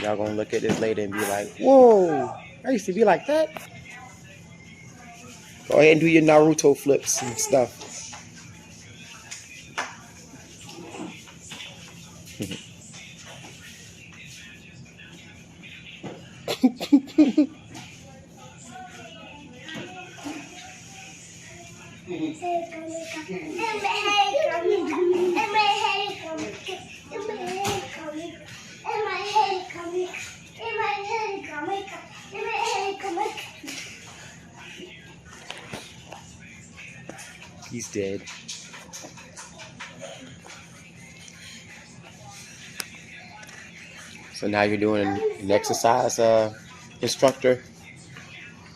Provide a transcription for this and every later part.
Y'all gonna look at this later and be like, whoa, I used to be like that. Go ahead and do your Naruto flips and stuff. He's dead. So now you're doing an exercise instructor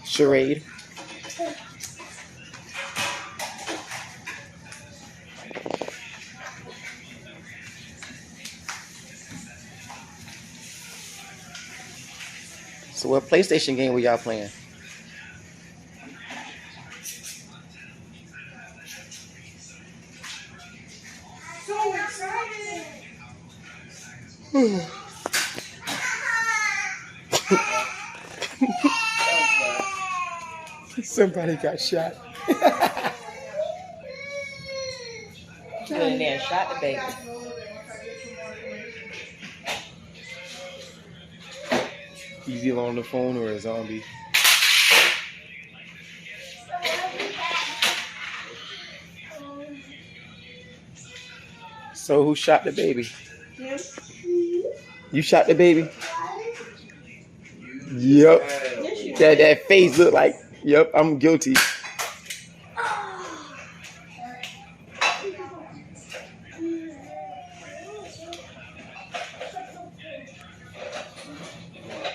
charade. So what PlayStation game were y'all playing? Somebody got shot. Went in there and shot the baby. He's either on the phone or a zombie. So who shot the baby? You shot the baby? Yep. That face looked like, yep, I'm guilty.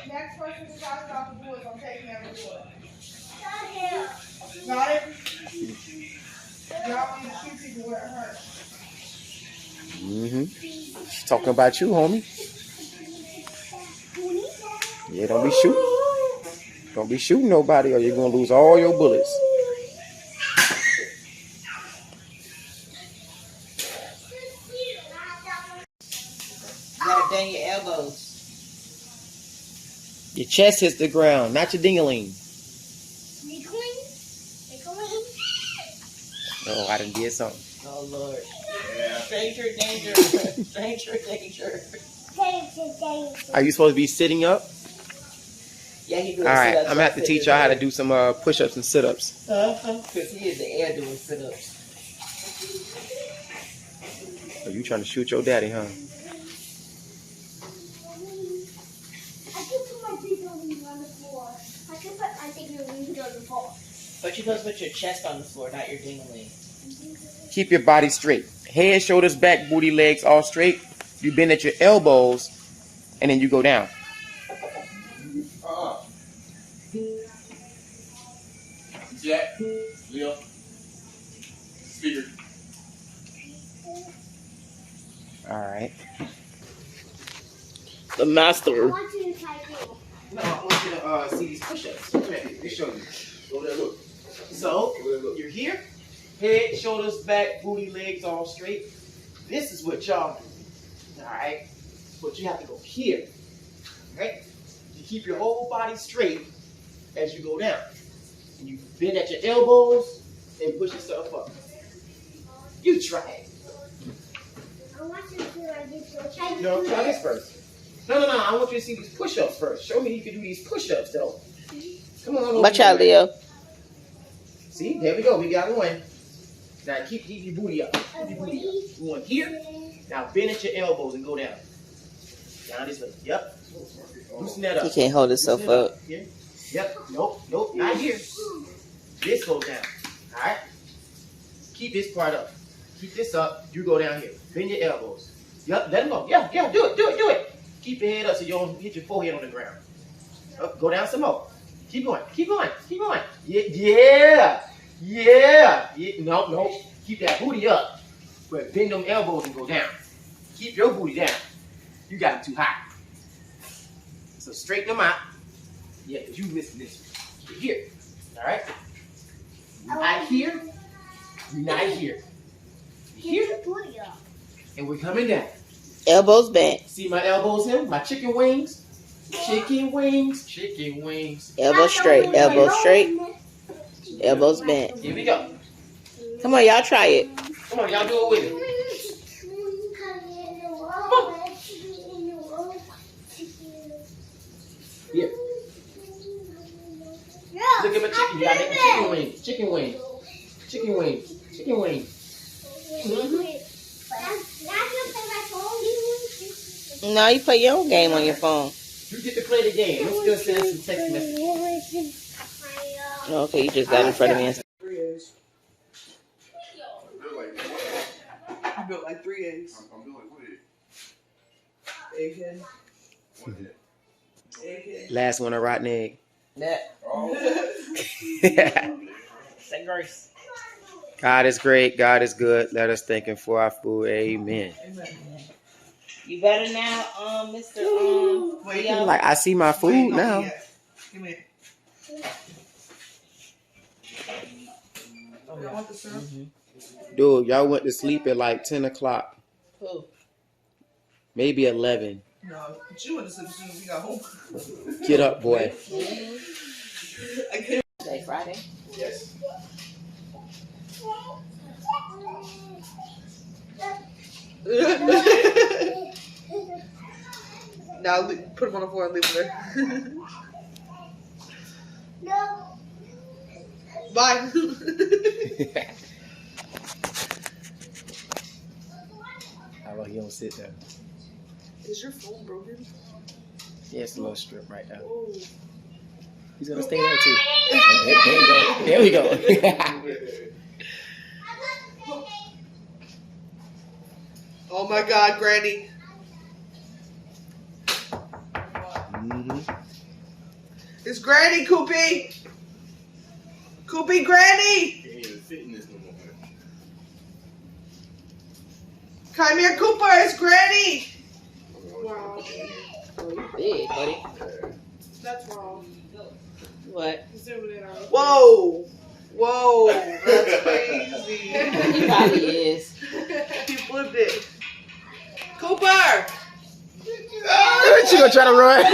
Next person to talk about the boys, I'm taking every boy. Got it? Y'all need to shoot people where it hurts. She's talking about you, homie. Yeah, don't be shooting. Don't be shooting nobody or you're going to lose all your bullets. You gotta bend your elbows. Your chest hits the ground, not your ding-a-ling. Oh, I done did something. Oh, Lord. Stranger danger. Stranger danger. Are you supposed to be sitting up? Yeah, he doing All right, sit-ups. I'm going to have to teach y'all how to do some push-ups and sit-ups. Because he is the air doing sit-ups. Oh, you trying to shoot your daddy, huh? But you're supposed to put your chest on the floor, not your ding-a-ling. Keep your body straight. Head, shoulders, back, booty, legs all straight. You bend at your elbows, and then you go down. Jack, Leo, speaker. All right. The master. No, I want you to see these push-ups. Come here, let me show you. Go there, look. So, you're here. Head, shoulders, back, booty, legs all straight. This is what y'all do. All right? But you have to go here. Right? You keep your whole body straight as you go down. And you bend at your elbows and push yourself up. You try it. No, try this first. No. I want you to see these push-ups first. Show me you can do these push-ups, though. Come on. Watch out, Leo. See, there we go. We got one. Now keep your booty up. Keep your booty up. Going here. Now bend at your elbows and go down. Down this way. Yep. Loosen that up. He can't hold himself up. Here. Yep. Nope. Not here. This goes down. All right. Keep this part up. Keep this up. You go down here. Bend your elbows. Yep. Let them go. Yeah. Do it. Keep your head up so you don't hit your forehead on the ground. Up. Go down some more. Keep going. Yeah. No. Keep that booty up. But bend them elbows and go down. Keep your booty down. You got it too high. So straighten them out. Yeah, because you missing this. You're here. All right? Not here. Not here. Here. And we're coming down. Elbows back. See my elbows here? My chicken wings? Chicken wings, chicken wings. Elbow straight, elbow straight, elbows bent. Here we go. Come on, y'all try it. Come on, y'all do it with me. Here. Look at my chicken. You got it. Chicken wings. Chicken wings. Chicken wings. Chicken wings. No, you play your own game on your phone. You get to play the game. Let's go send some text messages. Okay, you just got in front of me. You built like 3 eggs. I'm doing what Egghead. Egghead. Last one, a rotten egg. That. Say grace. God is great. God is good. Let us thank Him for our food. Amen. You better now, Mr. Wait, Leo. Like I see my food now. Give me it. You want the syrup? Dude, y'all went to sleep at like 10 o'clock. Who? Maybe 11. No, but you went to sleep as soon as we got home. Get up, boy. I couldn't. Today, Friday. Yes. Now put him on the floor and leave him there. No. Bye. How about he don't sit there? Is your phone broken? Yeah, it's a little strip right now. Oh. He's gonna stay there too. Okay, there we go. There we go. Oh my God, Granny. It's Granny, Koopy. Koopy, Granny. Can't even fit in this no more. Come here, Cooper. It's Granny. Wow. Oh, you big, buddy. That's wrong. What? Whoa. Whoa. That's crazy. He probably is. He flipped it. Cooper. She gonna try to run.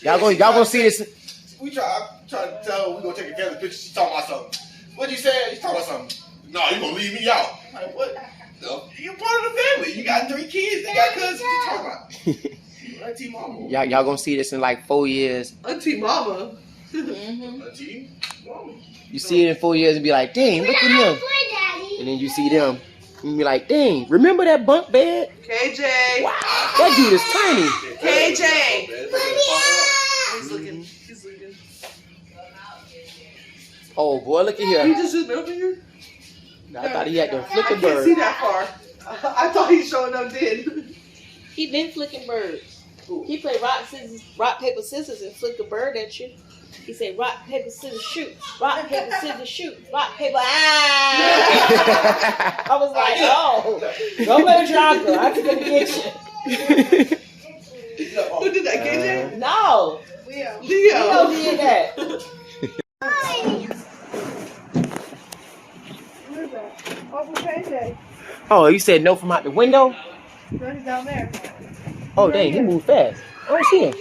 y'all gonna see this. We try to tell her we gonna take a family picture. She talking about something. What you say? You talking about something? No, you gonna leave me out. I'm like, what? No, you're part of the family. You got 3 kids. They got cousins. What you talking about? Auntie Mama. Y'all gonna see this in like 4 years. Auntie Mama. Auntie Mama. You see it in 4 years and be like, dang, look at him. And then you see them and be like, dang, remember that bunk bed? KJ. Wow, that dude is tiny. KJ. KJ. He's looking. He's looking. Oh boy, look at He here. just did middle finger? I thought he had the I flipping can't see bird. that far. I thought he showing up did. He been flicking birds. He played rock, paper, scissors, and flick a bird at you. He said, rock, paper, scissors, shoot. Rock, paper, scissors, shoot. Rock, paper, ah! I was like, oh, don't play with your uncle. I'm going to get you. Who did that, KJ? No. Leo. Leo did that. Where's that? Oh, for KJ. Oh, you said no from out the window? No, he's down there. Oh, dang, he moved fast. I don't see him.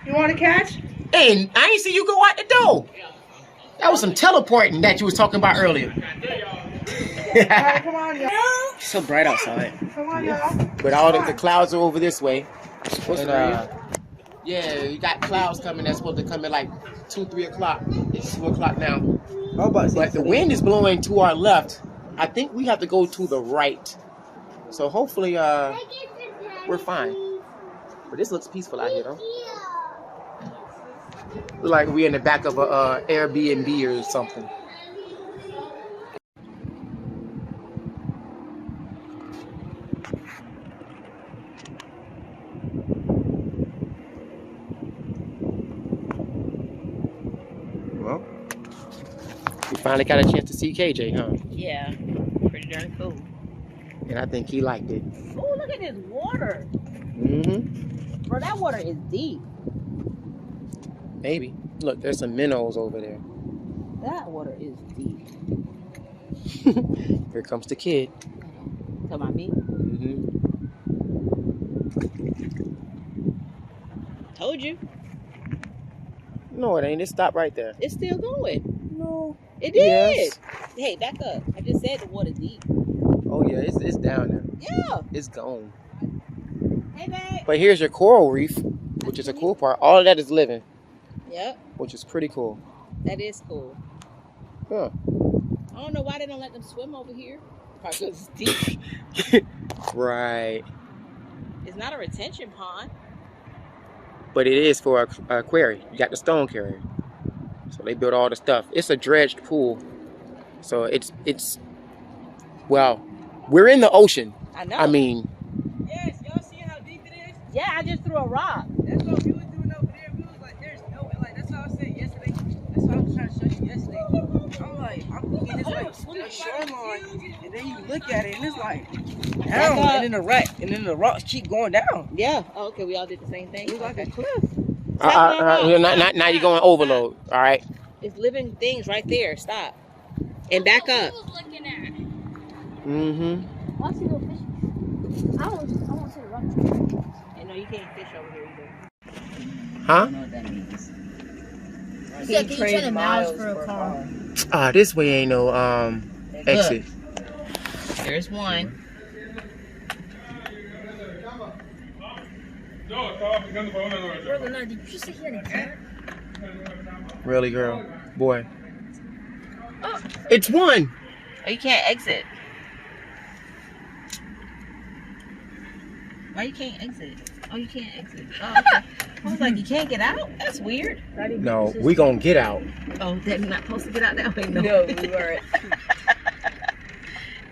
You want to catch? Hey, I ain't see you go out the door. That was some teleporting that you was talking about earlier. All right, come on, y'all. So bright outside. Come on, y'all. But all the clouds are over this way. And, yeah, you got clouds coming that's supposed to come at like 2, 3 o'clock. It's 2 o'clock now. But the wind is blowing to our left. I think we have to go to the right. So hopefully we're fine. But this looks peaceful out here, though. Look like we're in the back of a Airbnb or something. Well, we finally got a chance to see KJ, huh? Yeah, pretty darn cool. And I think he liked it. Oh, look at this water. Mm-hmm. Bro, that water is deep. Maybe. Look, there's some minnows over there. That water is deep. Here comes the kid. Come on, me. Mm-hmm. Told you. No, it ain't. It stopped right there. It's still going. No. It did. Yes. Hey, back up. I just said the water's deep. Oh yeah, it's down there. Yeah. It's gone. Hey, babe. But here's your coral reef, which is a cool part. All of that is living, Yep. which is pretty cool. That is cool. Huh. I don't know why they don't let them swim over here. Probably because it's deep. Right. It's not a retention pond. But it is for a quarry. You got the stone carrier. So they built all the stuff. It's a dredged pool. So it's well, we're in the ocean. I know. I mean, Yes, y'all see how deep it is? yeah, I just threw a rock. That's what we was doing over there. We was like, there's no way. Like, that's what I was saying yesterday. That's what I was trying to show you yesterday. I'm like, I'm looking at this like a shoreline, and then you look at it, and it's like down, and then the rocks keep going down. Yeah. Oh, okay, we all did the same thing. It was like a cliff. now you're going overload. All right. It's living things right there. Stop. And back up. Mm-hmm. Watch you go fishing. I want to see the rock. And no, you can't fish over here either. Huh? I don't know what that means. Yeah, can you trade miles for a car? This way ain't no exit. There's one. Brother, no, did you just sit here in a car? Really, girl? Boy. It's one. Oh, you can't exit. Why you can't exit? Oh, you can't exit. Oh, okay. I was like, you can't get out? That's weird. No, we gonna get out. Oh, they're not supposed to get out that way? No, No, we weren't.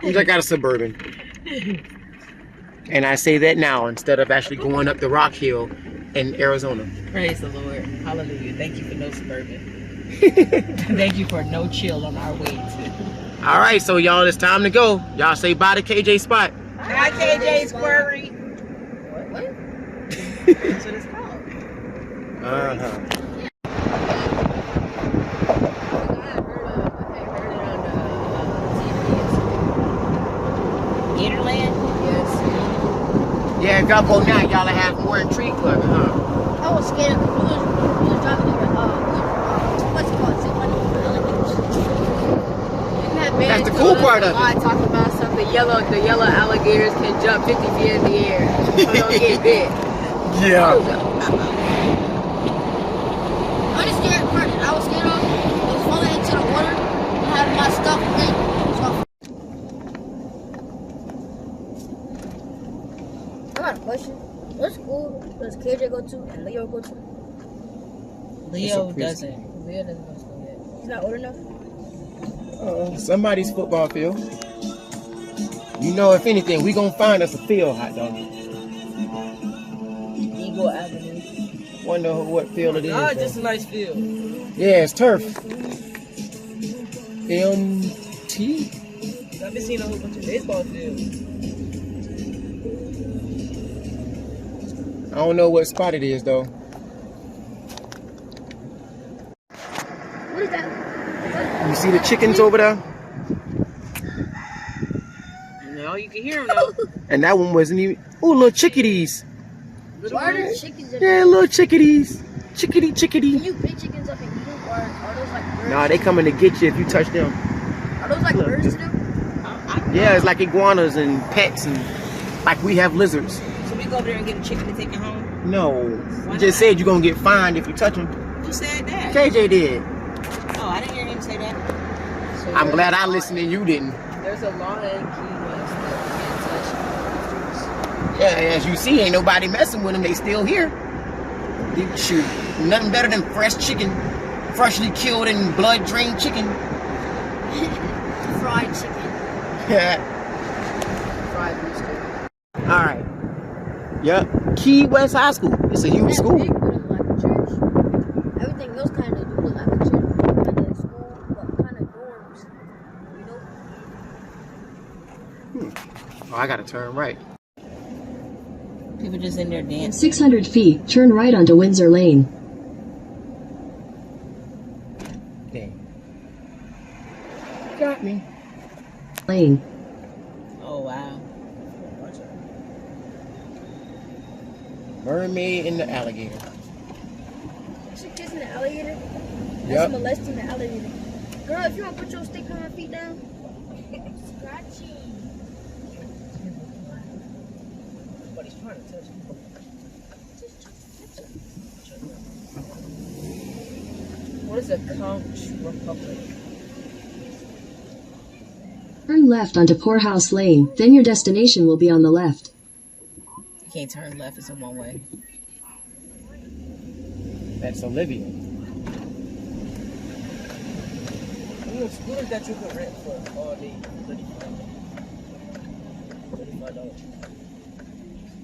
We just got a Suburban. And I say that now instead of actually going up the Rock Hill in Arizona. Praise the Lord. Hallelujah. Thank you for no Suburban. Thank you for no chill on our way to. All right, so y'all, it's time to go. Y'all say bye to KJ Spot. Hi, KJ's Quarry. What? That's what it's called. Uh-huh. Gatorland? Yes. Yeah, if y'all go now, y'all have more intrigue club, huh? I was scared because we was driving over, what's it called? Zip line over alligators. That's the cool part of it. Talking about something, the yellow alligators can jump 50 feet in the air. So don't get bit. Yeah. I was scared part that I was scared of was falling into the water and having my stuff lit. I got a question. What school does KJ go to and Leo go to? Leo doesn't. Leo doesn't go to school yet. He's not old enough? Somebody's football field. You know, if anything, we gonna find us a field, hot dog. Eagle Avenue. Wonder what field it is. Ah, though. just a nice field. Yeah, it's turf. MT? I've been seeing a whole bunch of baseball fields. I don't know what spot it is though. What is that? You see the chickens over there? No, you can hear them though. And that one wasn't even. Ooh, little chickadees. Why are there chickens in Yeah, little chickadees. Chickadee, Can chickadee. you pick chickens up and eat them? Or are those like birds? Nah, they coming to get you if you touch them. Are those like Look, birds just- too? Yeah, it's like iguanas and pets and like we have lizards. So we go over there and get a chicken and take it home? No, Why you just not? said you're gonna get fined if you touch them. Who said that? KJ did. Oh, I didn't hear him say that. So I'm glad I listened and you didn't. There's a law in Key West that you can't touch. Yeah, as you see, ain't nobody messing with them. They still here. They shoot. Nothing better than fresh chicken, freshly killed and blood drained chicken. Fried chicken. Yeah. Fried rooster. All right. Yep. Key West High School. It's a huge That school. big would look like a church. Everything else kind of do look like a church. Kind of school, but kind of dorms. You know? Oh, I gotta turn right. People just in there In dancing. 600 feet, turn right onto Windsor Lane. Dang. Got me. Lane. Oh, wow. mermaid and the alligator. She kissing the alligator. That's Yep. molesting the alligator. Girl, if you want to put your stick on my feet down. Scratchy. Somebody's trying to touch me. What is a Conch Republic? Turn left onto Poorhouse Lane, then your destination will be on the left. You can't turn left, it's a one way. That's Olivia. You know, scooters that you can rent for all day. $35.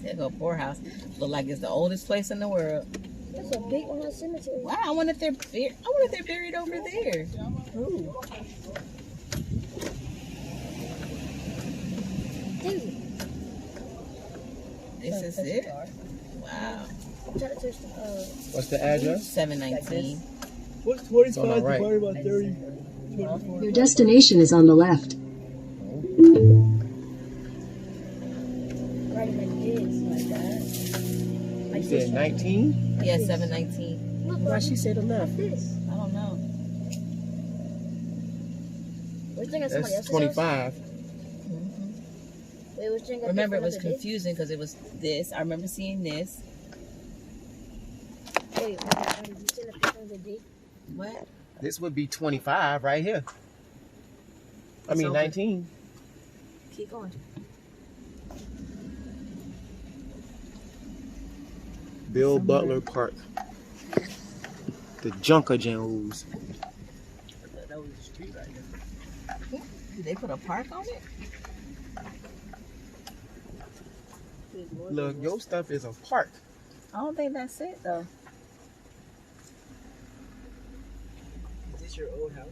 There go Poorhouse. Look like it's the oldest place in the world. That's a big one cemetery. Wow, I wonder if they're buried over there. Ooh. This is it. Wow. Try to touch the, What's the address? 719. What's 25 on the right. divided by 30? Your destination is on the left. right like this, like that. You said 19? Yeah, 719. Look, Why she say the left? this. I don't know. We're thinking somebody That's else's house? 25. Wait, we're thinking Remember, it was another day? confusing because it was this. I remember seeing this. Wait, did you send a picture of the day? What? This would be 25 right here. I mean, So- 19. Keep going. Bill Butler Park. The Junker Jones. That was the street right there. Did they put a park on it? Look, your stuff is a park. I don't think that's it though. Is this your old house?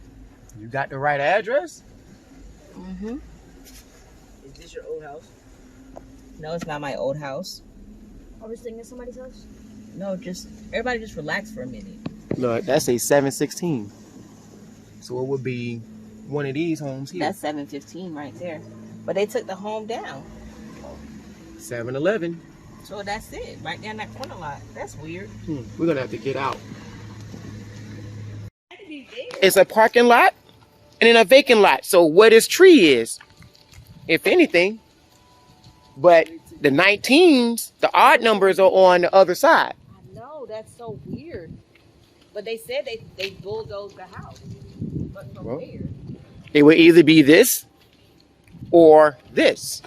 You got the right address? Mm-hmm. Is this your old house? No, it's not my old house. Are we staying at somebody's house? No, just everybody just relax for a minute. Look, that's a 716. So it would be one of these homes here. That's 715 right there. But they took the home down. 711. So that's it. Right down that corner lot. That's weird. We're going to have to get out. It's a parking lot and then a vacant lot. So where this tree is, if anything, but the 19s, the odd numbers are on the other side. I know, that's so weird. But they said they bulldozed the house. But from Well. where? It would either be this or this.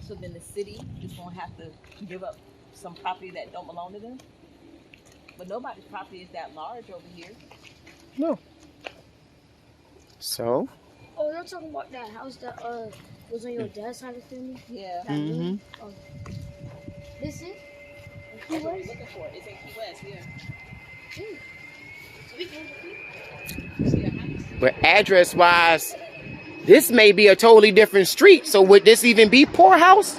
So then the city is going to have to give up some property that don't belong to them? But nobody's property is that large over here. No. So, Oh, you're talking about that house that was on your dad's side of the family? Yeah. That new Mhm. one? Oh. This is? That's what we're looking for. It's in Key West, yeah. So we can but address-wise, this may be a totally different street. So would this even be Poorhouse?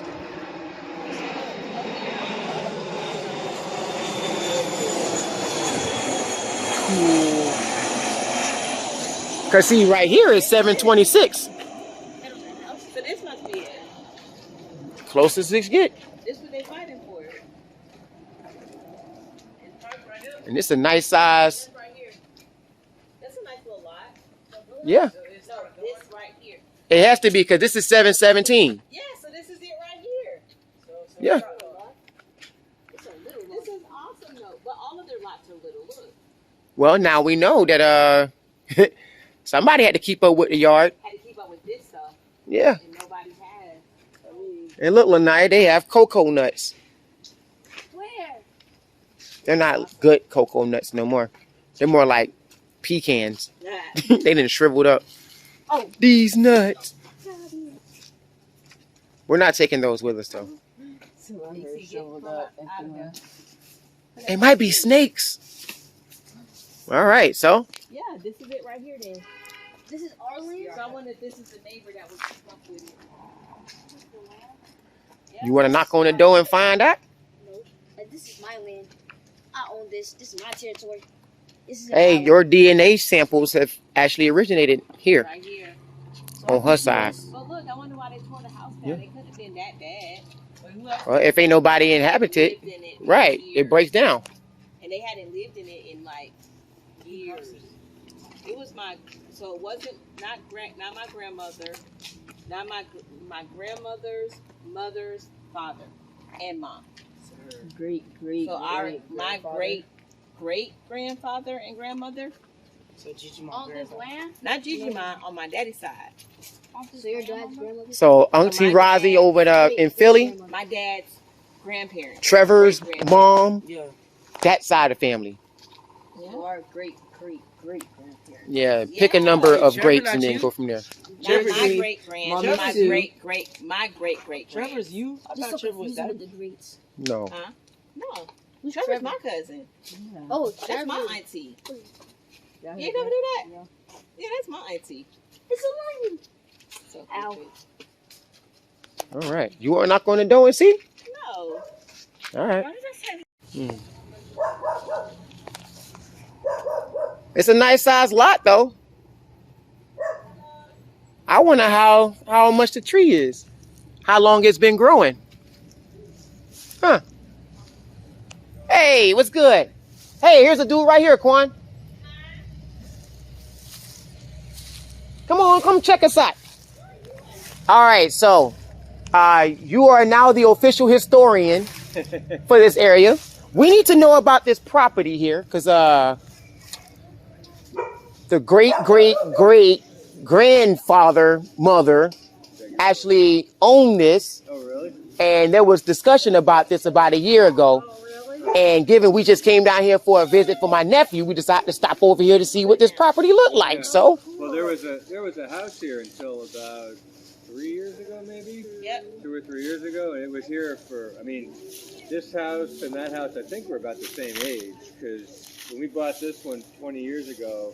Because see, right here is 726. So this must be it. Closest it get. This is what they fighting for. And this is a nice size. Right here. That's a nice little lot. Yeah. So this right here. It has to be because this is 717. Yeah, so this is it right here. Yeah. It's a little lot. This is awesome though. But all of their lots are little. Look. Well, now we know that somebody had to keep up with the yard. Had to keep up with this stuff. Yeah. And nobody has. And look, Lanai, they have cocoa nuts. Where? They're not good cocoa nuts no more. They're more like pecans. Yeah. They didn't shriveled up. Oh. These nuts. We're not taking those with us though. It might be snakes. All right, so Yeah, this is it right here then. This is our land? So I wonder if this is the neighbor that was keep up with it. you want to knock on the door and find out? No. This is my land. I own this. This is my territory. This is Hey, our- your DNA samples have actually originated here Right here. on her side. But look, I wonder why they tore the house down. Yeah. They couldn't have been that bad. Well, if ain't nobody inhabited, Lived in it right, for it breaks down. and they hadn't lived in it in like years. It was so it wasn't not my grandmother, not my grandmother's mother's father and mom. Great. So my great grandfather and grandmother, So Gigi Mom Uncle's land? not Gigi mom on my daddy's side. So your dad's grandmother? So Auntie my Rozzy dad- over in Philly, My dad's grandparents. Trevor's Great-grandparents. mom, Yeah. that side of the family. You are great grandparents. Yeah, pick a number of Trevor, grapes not and then you? go from there. Not Trevor's my you. great grand, Mom, my Trevor's you. great grand. Trevor's you? I Just thought so Trevor was confusing that. with the greats. No. Huh? No. Who's Trevor's Trevor? my cousin. Oh, That's Trevor. my auntie. Yeah, You ain't never knew that? Yeah, that's my auntie. It's a line. So Ow. stupid. All right. You are not going to do and see? No. All right. Why did I say It's a nice sized lot though. I wonder how much the tree is. How long it's been growing. Huh. Hey, what's good? Hey, here's a dude right here, Quan. Come on, come check us out. All right, so you are now the official historian for this area. We need to know about this property here because the great grandfather mother actually owned this. Oh, really? And there was discussion about this about a year ago. And given we just came down here for a visit for my nephew, we decided to stop over here to see what this property looked like. Yeah. So, Well, there was a house here until about 3 years ago, maybe. Yep. 2 or 3 years ago, and it was here for. I mean, this house and that house, I think, were about the same age because when we bought this one 20 years ago,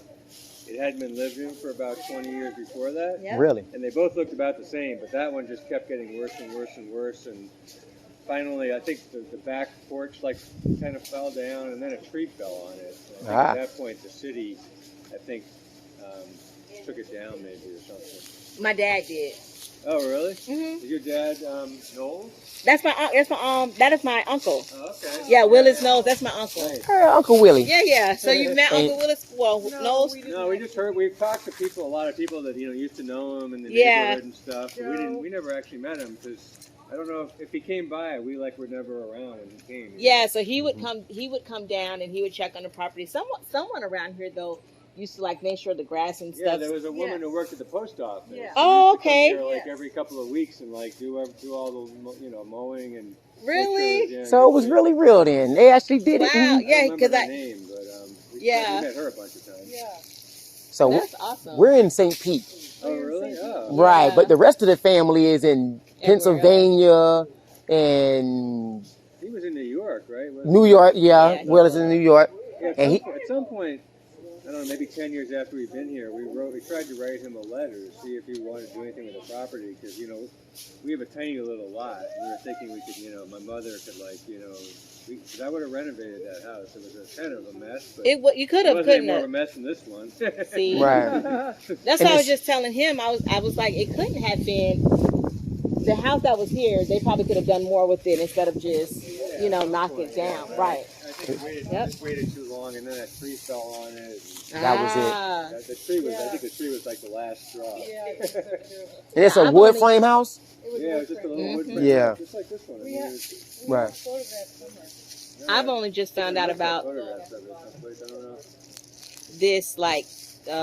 it hadn't been lived in for about 20 years before that. Yep. really? And they both looked about the same, but that one just kept getting worse and worse and worse. And finally, I think the back porch kind of fell down, and then a tree fell on it. So I think at that point, the city, I think, took it down maybe or something. My dad did. Oh, really? Mhm. Is your dad Knowles? That is my uncle. Oh, okay. Yeah, Willis Knowles. That's my uncle. Nice. Uncle Willie. Yeah. So you met And- Uncle Willis? Well, Knowles. No, we just heard. We've talked to people, a lot of people that used to know him in the Yeah. neighborhood and stuff. But we never actually met him because I don't know if he came by. We were never around when he came. Yeah, so he would come. He would come down and he would check on the property. Someone around here though used to make sure the grass and Yeah, stuff. there was a woman who worked at the post office. Yeah. She Oh, used to come okay. here, every couple of weeks and do all the mowing and Really? pictures, yeah, So it was really real then. They actually did it. Wow. Mhm. Yeah, I don't remember because her name, but we met her a bunch of times. Yeah. So That's awesome. we're in St. Pete. Oh, really? Oh. Right, Yeah. but the rest of the family is in Pennsylvania and He was in New York, right? New York. Yeah, Yeah. Will's in New York. Yeah, And at some point, I don't know, maybe 10 years after we've been here, we tried to write him a letter to see if he wanted to do anything with the property because, we have a tiny little lot. We were thinking we could, my mother could because I would have renovated that house. It was a kind of a mess, but You could have, it wasn't any couldn't more of a have. mess than this one. See, Right. that's And what I was it's- just telling him. I was like, it couldn't have been the house that was here. They probably could have done more with it instead of just, knock it down. Right. I think we waited too long, and then that tree fell on it. That was it. Ah. The tree was, I think the tree was the last straw. And it's a I've wood only- frame house. Yeah, it was just a little wood Mhm. frame, Yeah. just like this one. I mean, it was- Right. I've only just found out about photographs of it someplace, I don't know. this,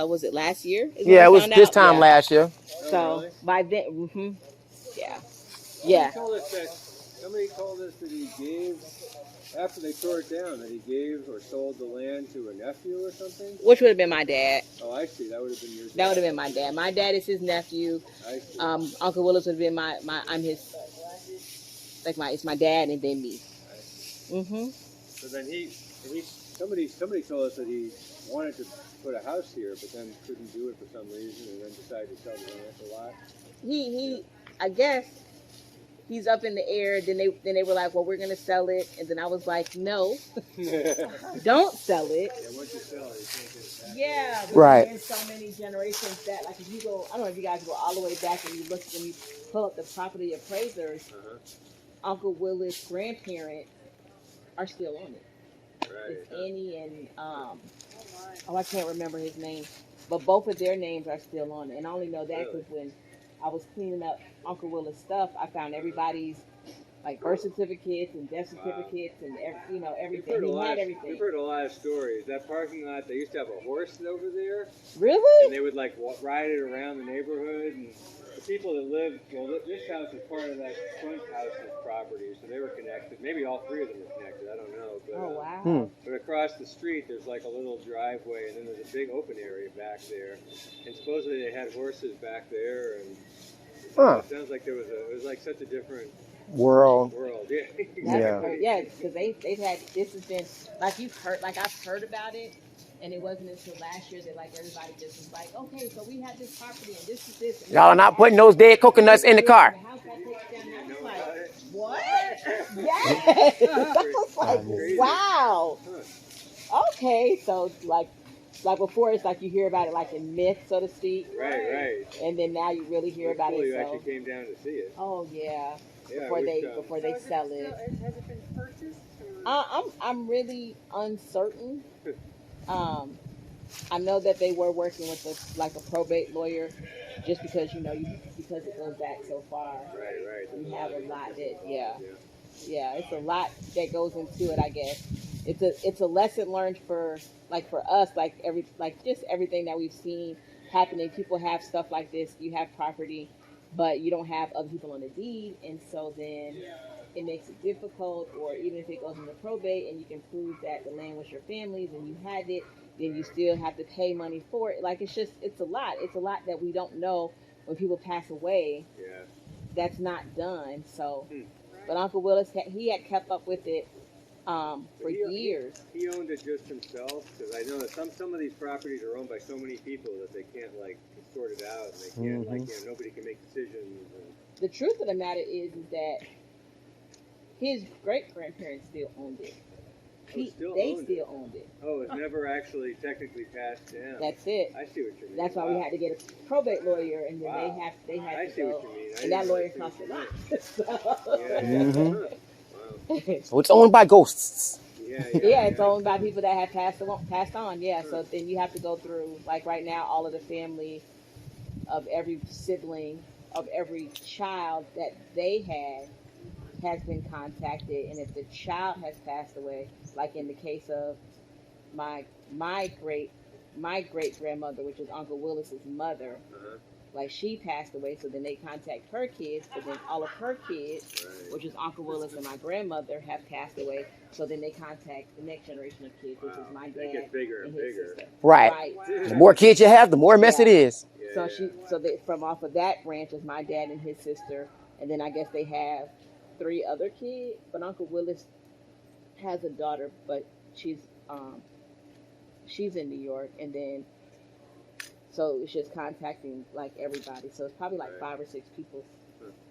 was it last year? is when Yeah, I it was found this out? time Yeah. last year. So really? by then, yeah. Somebody told us that he gave, after they tore it down, that he gave or sold the land to a nephew or something? Which would have been my dad. Oh, I see. That would have been yours. That would have been my dad. My dad is his nephew. I see. Uncle Willis would have been I'm his, it's my dad and then me. Mhm. So then somebody told us that he wanted to put a house here, but then couldn't do it for some reason, and then decided to sell the land a lot. He I guess he's up in the air. Then they were like, well, we're gonna sell it, and then I was like, no, don't sell it. Yeah, once you sell it, you can't get it back. Yeah, but Right. There's so many generations that, if you go, I don't know if you guys go all the way back and you look when you pull up the property appraisers, Uncle Willis' grandparents are still on it. Right. It's Annie and I can't remember his name, but both of their names are still on it. And I only know that because when I was cleaning up Uncle Willis' stuff, I found everybody's like birth certificates and death certificates and everything. He had everything. We've heard a lot of stories. That parking lot, they used to have a horse over there. Really? And they would like ride it around the neighborhood. And the people that lived, well, this house was part of that front house's property, so they were connected. Maybe all three of them were connected. I don't know. But, oh wow. But across the street, there's like a little driveway, and then there's a big open area back there. And supposedly they had horses back there, and it sounds like it was like such a different world. Yeah. Yeah, because they've had, this has been, like you've heard, like I've heard about it, and it wasn't until last year that like everybody just was like, okay, so we have this property and this is this. And Y'all are not putting those dead coconuts in the car. What? Yes. I was like, wow. Okay, so like before it's like you hear about it like in myth, so to speak. Right. And then now you really hear about it. You So. actually came down to see it. Oh yeah. Yeah, Before they sell it. Has it been purchased? I'm really uncertain. I know that they were working with a probate lawyer, just because because it goes back so far. Right. You have a lot that it's a lot that goes into it. I guess it's a lesson learned for us, just everything that we've seen happening. People have stuff like this. You have property, but you don't have other people on the deed, and so then it makes it difficult. Or even if it goes into probate and you can prove that the land was your family's and you had it, then you still have to pay money for it. Like it's a lot. It's a lot that we don't know when people pass away. Yeah. That's not done. So, but Uncle Willis, he had kept up with it for years. He owned it just himself, because I know that some of these properties are owned by so many people that they can't sort it out, and they can't nobody can make decisions. The truth of the matter is that his great grandparents still owned it. They still owned it. Oh, it's never actually technically passed down. That's it. I see what you mean. That's why we had to get a probate lawyer, and then they had I to see go. what you mean. And that lawyer cost a lot. So it's owned by ghosts. Yeah, it's owned by people that have passed on. Yeah, so then you have to go through, like right now, all of the family of every sibling of every child that they had has been contacted, and if the child has passed away, like in the case of my great grandmother, which is Uncle Willis's mother, like she passed away, so then they contact her kids, but then all of her kids, which is Uncle Willis and my grandmother, have passed away, so then they contact the next generation of kids, which is my dad. It gets bigger and bigger. Sister. Right. The more kids you have, the more mess it is. So they, from off of that branch is my dad and his sister, and then I guess they have 3 other kids, but Uncle Willis has a daughter, but she's in New York, and then so it's just contacting like everybody. So it's probably like 5 or 6 people.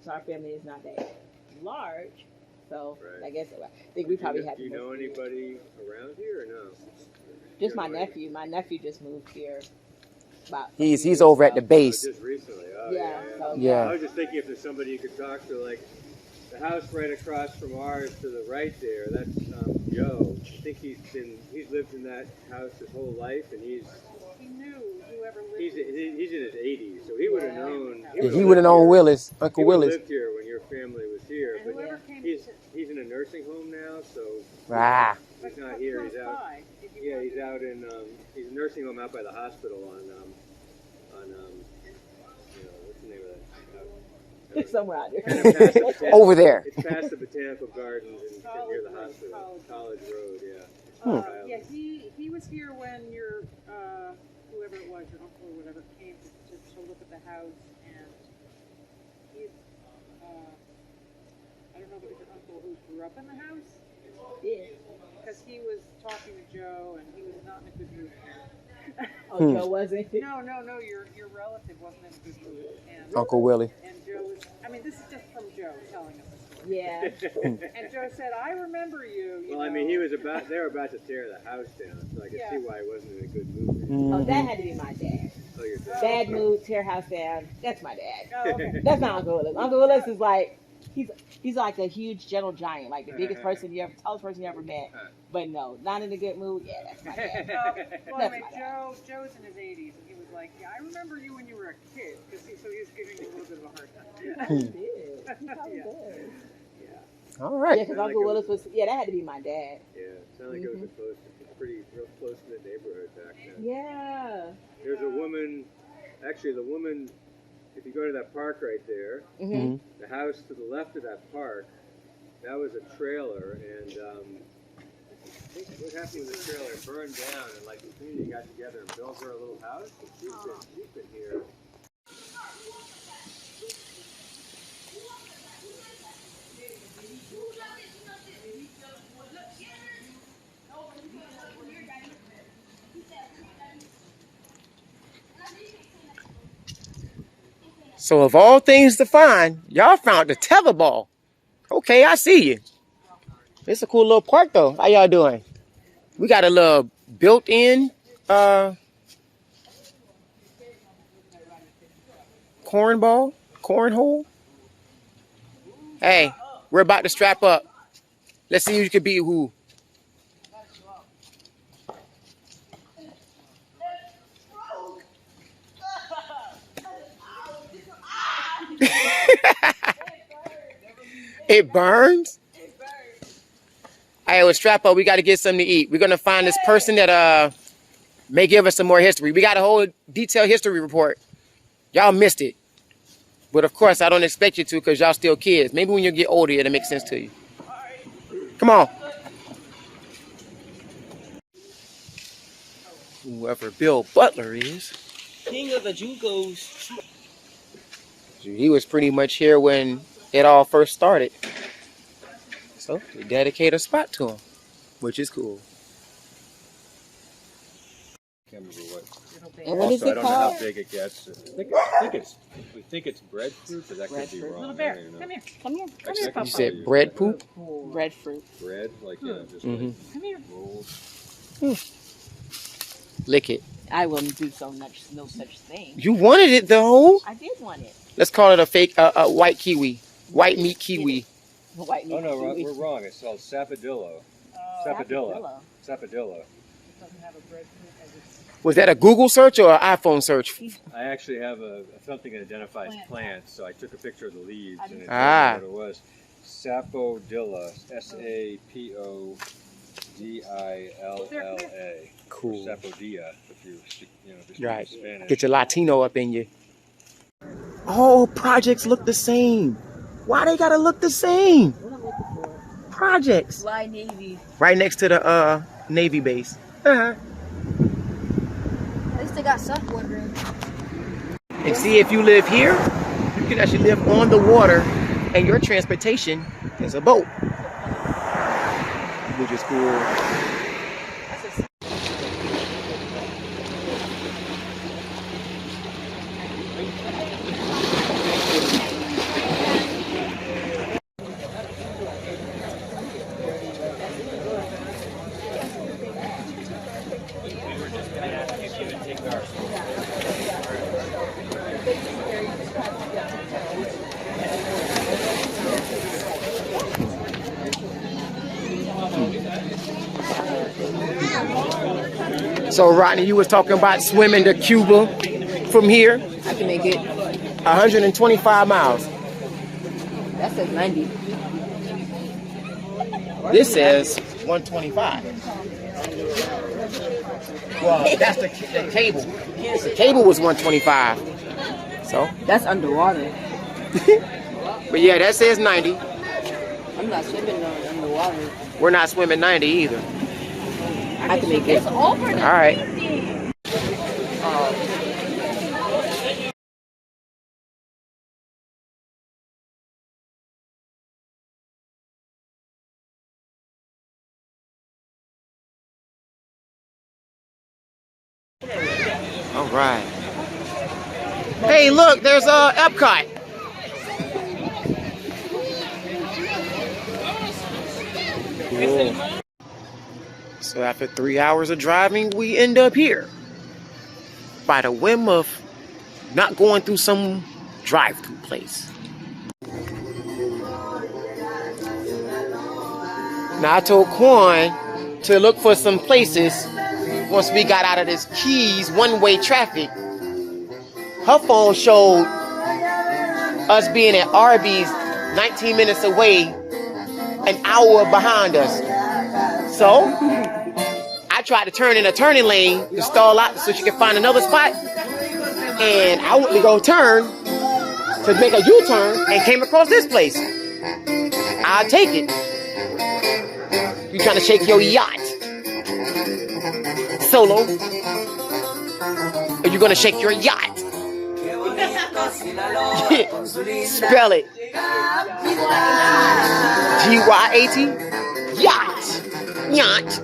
So our family is not that large. So I guess I think we probably have. Do you know anybody around here or no? Just my nephew. My nephew just moved here. He's over at the base. Just recently. Oh, yeah. I was just thinking if there's somebody you could talk to, like the house right across from ours to the right there. That's Joe. I think he's lived in that house his whole life, and he knew whoever lived. He's in his 80s, so he would have known. He would have known Willis, Uncle Willis. He lived here when your family was here, but he's in a nursing home now, so he's not here. He's out. Yeah, he's out in he's a nursing home out by the hospital on what's the name of that? Somewhere out there. Over there. It's past the Botanical Gardens and near the hospital. College Road, Yeah, he was here when your whoever it was, your uncle or whatever, came to look at the house, and he's I don't know if it was your uncle who grew up in the house. Yeah. Because he was talking to Joe, and he was not in a good mood. Oh, Joe wasn't? No, your relative wasn't in a good mood. And Uncle Willie. And Joe was, this is just from Joe telling us the story. Yeah. And Joe said, I remember you. Well, I mean, they were about to tear the house down, so I can see why he wasn't in a good mood. Oh, that had to be my dad. Oh, your dad. Bad mood, tear house down. That's my dad. Oh, okay. That's not Uncle Willis. Uncle Willis is like, He's like a huge gentle giant, like the biggest person you ever, tallest person you ever met. But no, not in a good mood. Yeah, that's my dad. Well, That's anyway, my dad. Joe's in his 80s, and he was like, "Yeah, I remember you when you were a kid," so he was giving you a little bit of a hard time. He did. He probably Yeah. did. All right. Yeah, because Uncle Willis was. Yeah, that had to be my dad. Yeah, it sounded like it was a pretty real close-knit neighborhood back then. Yeah. There's a woman, actually the woman, if you go to that park right there, Mm-hmm. the house to the left of that park, that was a trailer, and I think what happened with the trailer, it burned down, and like the community got together and built her a little house, and she's been here. So of all things to find, y'all found the tetherball. Okay, I see you. It's a cool little park though. How y'all doing? We got a little built-in cornhole. Hey, we're about to strap up. Let's see who can beat who. It burns? All right, well, strap up. We got to get something to eat. We're going to find this person that may give us some more history. We got a whole detailed history report. Y'all missed it. But, of course, I don't expect you to because y'all still kids. Maybe when you get older, it'll make sense to you. Come on. Whoever Bill Butler is. King of the Jugos. He was pretty much here when it all first started. So they dedicate a spot to him, which is cool. Can't remember what. And what is Also, I it don't know called? how big it gets. We think it's breadfruit, but that could be wrong. Little bear, I don't know. come here. Come here. Come Like, here, that could You Papa. be said bread poop? Breadfruit. bread, like just Mhm. like Come here. rolled. Lick it. I will do no such thing. You wanted it though. I did want it. Let's call it a fake, white kiwi, white meat kiwi. White Oh meat no, kiwi. we're wrong. It's called sapodillo. Sapodilla. Sapodilla. Doesn't have a breadfruit as its Was that a Google search or an iPhone search? I actually have something that identifies plants, so I took a picture of the leaves and it told Ah. me what it was. Sapodilla. Sapodilla. Cool. Sapodilla, if you speak, if you Right. speak Spanish. Get your Latino up in you. All projects look the same. Why they gotta look the same? Projects. Fly Navy. Right next to the Navy base. Uh-huh. At least they got surfboard room. And see, if you live here, you can actually live on the water, and your transportation is a boat, which is cool. So Rodney, you was talking about swimming to Cuba from here, I can make it. 125 miles. That says 90. This says 125. Well, that's the cable. The cable was 125. So, That's underwater. but yeah, that says 90. I'm not swimming underwater. We're not swimming 90 either. I can make it. All right. All right. Hey, look, there's Epcot. Cool. So after 3 hours of driving, we end up here. By the whim of not going through some drive-through place. Now I told Quan to look for some places once we got out of this Keys one-way traffic. Her phone showed us being at Arby's 19 minutes away, an hour behind us. So I tried to turn in a turning lane to stall out so she could find another spot. And I went to go turn to make a U-turn and came across this place. I'll take it. You trying to shake your yacht? Solo? Are you gonna shake your yacht? Spell it. G-Y-A-T? Yacht. Yacht.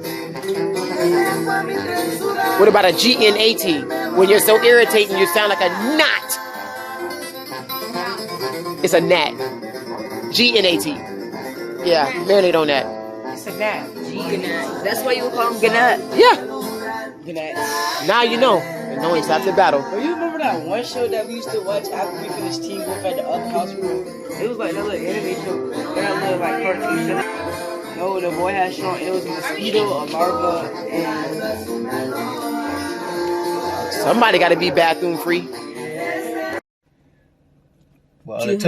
What about a G-N-A-T? When you're so irritating, you sound like a knot. It's a gnat. G-N-A-T. Yeah, marinate on that. It's a gnat. Gnat. That's why you would call him Gnat. Yeah. Gnat. Now you know. And knowing it's after battle. But you remember that one show that we used to watch after we finished Teen Wolf at the Up House room? It was like that little anime show. That little like cartoon show. No, the boy had shown it was a mosquito, a larva, and somebody got to be bathroom free. Well, it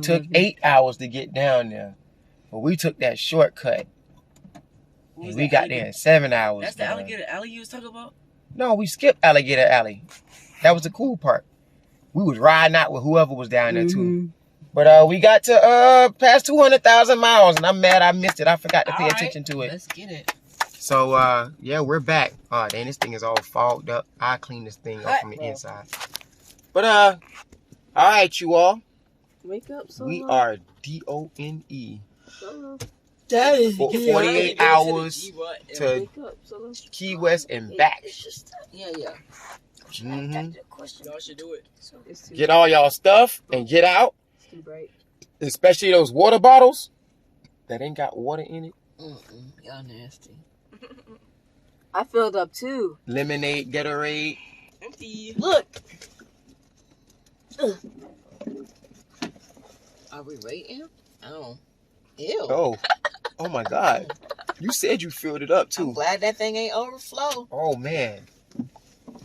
took 8 hours to get down there, but we took that shortcut. And we got there in 7 hours. That's the alligator alley you was talking about? No, we skipped Alligator Alley. That was the cool part. We was riding out with whoever was down there too. But we got to past 200,000 miles, and I'm mad I missed it. I forgot to pay attention to it. Let's get it. So yeah, we're back. Oh, dang, this thing is all fogged up. I'll clean this thing up from the inside. But all right, you all. Wake up, Solo. We are DONE. Solo. That is for 48 hours to Key West and back. Yeah. Y'all should do it. Get all y'all stuff and get out. Especially those water bottles that ain't got water in it. Y'all nasty. I filled up too. Lemonade, Gatorade. Empty. Look. Are we waiting? Oh. Ew. Oh my God. You said you filled it up too. I'm glad that thing ain't overflow. Oh man.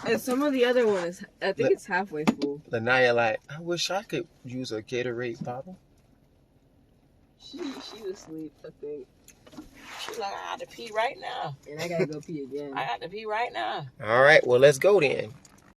And some of the other ones, I think it's halfway full. Lanaya like, I wish I could use a Gatorade bottle. She was asleep, I think. She's like, I got to pee right now. And I gotta go pee again. I got to pee right now. All right, well let's go then.